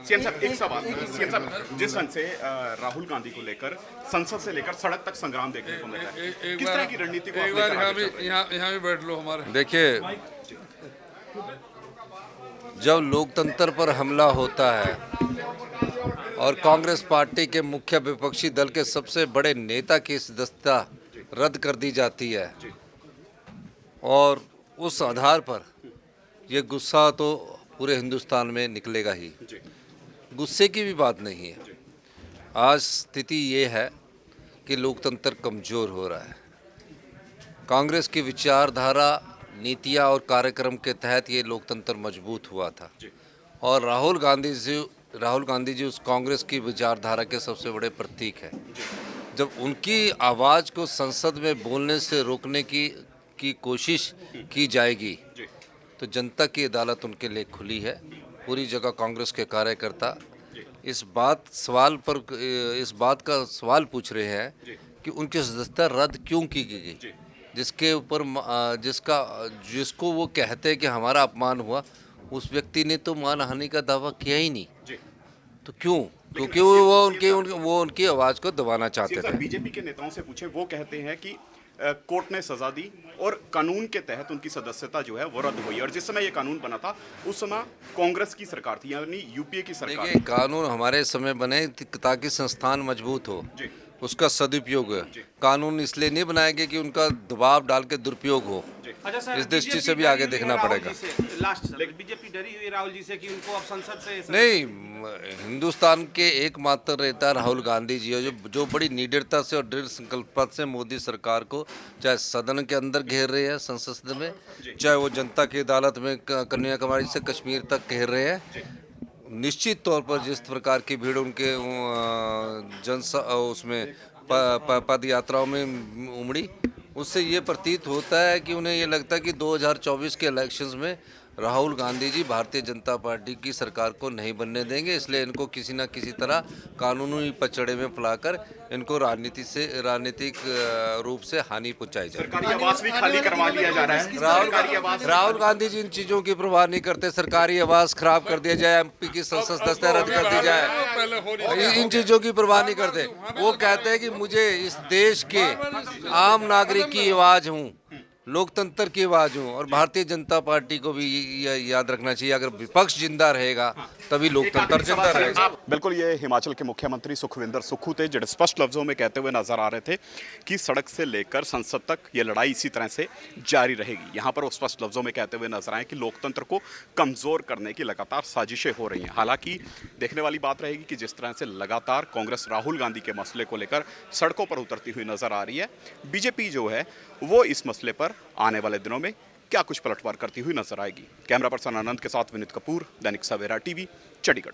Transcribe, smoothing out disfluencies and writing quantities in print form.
CM साहब एक सवाल, सीएम साहब जिस ढंग से राहुल गांधी को लेकर संसद से लेकर सड़क तक संग्राम देखने को मिला है, किस तरह की रणनीति को एक बार यहाँ भी बैठ लो हमारे। देखिए, जब लोकतंत्र पर हमला होता है और कांग्रेस पार्टी के मुख्य विपक्षी दल के सबसे बड़े नेता की सदस्यता रद्द कर दी जाती है और उस आधार पर ये गुस्सा तो पूरे हिंदुस्तान में निकलेगा ही। गुस्से की भी बात नहीं है। आज स्थिति ये है कि लोकतंत्र कमज़ोर हो रहा है। कांग्रेस की विचारधारा, नीतियाँ और कार्यक्रम के तहत ये लोकतंत्र मजबूत हुआ था और राहुल गांधी जी उस कांग्रेस की विचारधारा के सबसे बड़े प्रतीक है। जब उनकी आवाज़ को संसद में बोलने से रोकने की कोशिश की जाएगी तो जनता की अदालत उनके लिए खुली है। पूरी जगह कांग्रेस के कार्यकर्ता इस बात का सवाल पूछ रहे हैं कि उनकी सदस्यता रद्द क्यों की गई, जिसके ऊपर जिसको वो कहते हैं कि हमारा अपमान हुआ, उस व्यक्ति ने तो मानहानि का दावा किया ही नहीं। तो क्यों? क्योंकि वो उनकी आवाज़ को दबाना चाहते थे। बीजेपी के नेताओं से पूछे, वो कहते हैं कि कोर्ट ने सजा दी और कानून के तहत उनकी सदस्यता जो है वो रद्द हुई, और जिस समय ये कानून बना था उस समय कांग्रेस की सरकार थी, यानी यूपीए की सरकार। देखिए, कानून हमारे समय बने ताकि संस्थान मजबूत हो, उसका सदुपयोग है। कानून इसलिए नहीं बनाए गए कि उनका दबाव डाल के दुरुपयोग हो। इस दृष्टि से भी आगे देखना पड़ेगा। बीजेपी डरी हुई राहुल जी से कि उनको अब संसद से नहीं, हिंदुस्तान के एकमात्र नेता राहुल गांधी जी है जो बड़ी निडरता से और दृढ़ संकल्पता से मोदी सरकार को चाहे सदन के अंदर घेर रहे हैं, संसद में, चाहे वो जनता की अदालत में कन्याकुमारी से कश्मीर तक घेर रहे हैं। निश्चित तौर पर जिस प्रकार की भीड़ उनके उसमें पद यात्राओं में उमड़ी, उससे ये प्रतीत होता है कि उन्हें ये लगता है कि 2024 के इलेक्शंस में राहुल गांधी जी भारतीय जनता पार्टी की सरकार को नहीं बनने देंगे। इसलिए इनको किसी न किसी तरह कानूनी पचड़े में फैलाकर इनको राजनीतिक रूप से हानि पहुंचाई जाए। सरकारी आवास भी खाली करवा लिया जा रहा है। राहुल गांधी जी इन चीज़ों की परवाह नहीं करते। सरकारी आवास खराब कर दिया जाए, एमपी की संसद सदस्यता रद्द कर दी जाए, इन चीज़ों की परवाह नहीं करते। वो कहते हैं कि मुझे इस देश के आम नागरिक की आवाज़ हूँ, लोकतंत्र की आवाज़ हूँ, और भारतीय जनता पार्टी को भी याद रखना चाहिए, अगर विपक्ष जिंदा रहेगा तभी लोकतंत्र जिंदा रहेगा। बिल्कुल, ये हिमाचल के मुख्यमंत्री सुखविंदर सुक्खू थे, जो स्पष्ट लफ्जों में कहते हुए नजर आ रहे थे कि सड़क से लेकर संसद तक ये लड़ाई इसी तरह से जारी रहेगी। यहाँ पर वो स्पष्ट लफ्जों में कहते हुए नजर आए कि लोकतंत्र को कमजोर करने की लगातार साजिशें हो रही हैं। हालांकि देखने वाली बात रहेगी कि जिस तरह से लगातार कांग्रेस राहुल गांधी के मसले को लेकर सड़कों पर उतरती हुई नजर आ रही है, बीजेपी जो है वो इस मसले पर आने वाले दिनों में क्या कुछ पलटवार करती हुई नजर आएगी। कैमरा पर्सन आनंद के साथ विनीत कपूर, दैनिक सवेरा टीवी, चंडीगढ़।